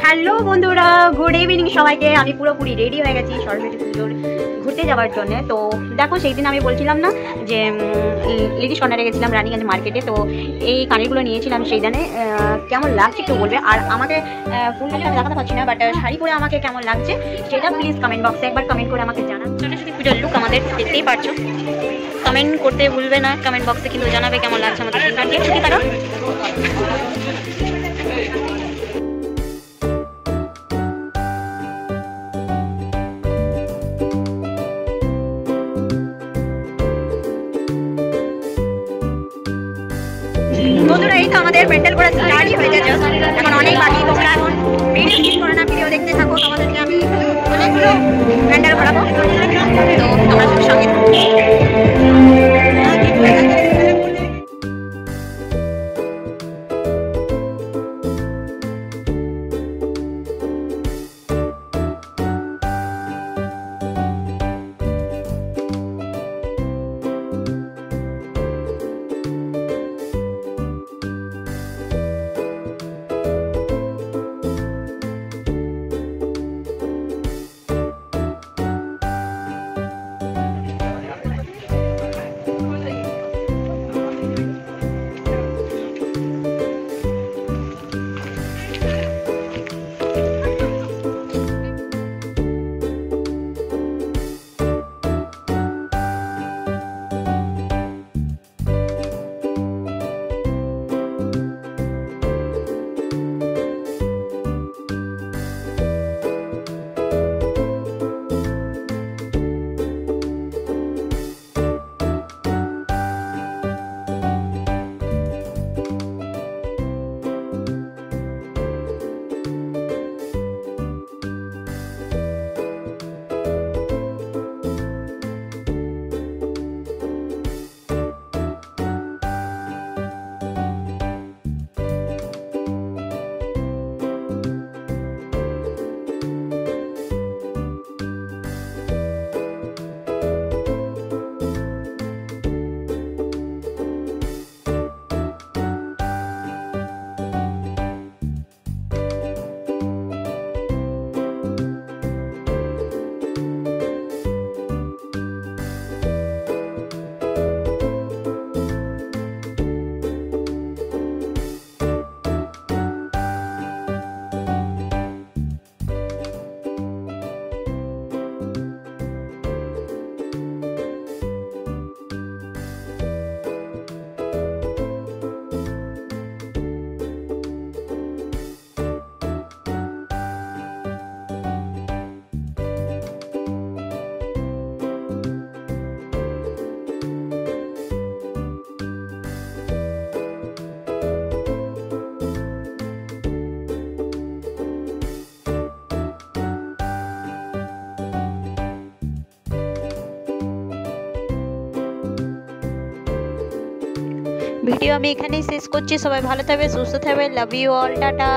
হ্যালো বন্ধুরা, good evening সবাইকে। আমি পুরোপুরি রেডি হয়ে গেছি সরস্বতী পুজোর ঘুরতে যাওয়ার জন্য। তো দেখো, সেই দিন আমি বলছিলাম না যে লিটিশ কর্নারে গেছিলাম রানীগঞ্জ মার্কেটে, তো এই কানেরগুলো নিয়েছিলাম। সেই দিনে কেমন লাগছে একটু বলবে। আর আমাকে ফুল আমি দেখাতে পারছি না, বাট শাড়ি পরে আমাকে কেমন লাগছে সেটা প্লিজ কমেন্ট বক্সে একবার কমেন্ট করে আমাকে জানান। সরস্বতী পুজোর লুক আমাদের দেখতেই পারছো, কমেন্ট করতে ভুলবে না কমেন্ট বক্সে, কিন্তু জানাবে কেমন লাগছে আমাদের তিনজনকে। ছুটি তারা বন্ধুরা, এই তো আমাদের প্যান্ডেল করা স্টার্টই হয়ে গেছে, এখন অনেক বাকি। তোমরা এখন ভিডিও স্কিপ করো না, ভিডিও দেখতে থাকো। তোমাদেরকে আমি অনেকগুলো প্যান্ডেল করাবো, তো তোমরা সঙ্গে থাকো। ভিডিও আমি এখানেই শেষ করছি। সবাই ভালো থাকবে, সুস্থ থাকবে। Love you all, tata.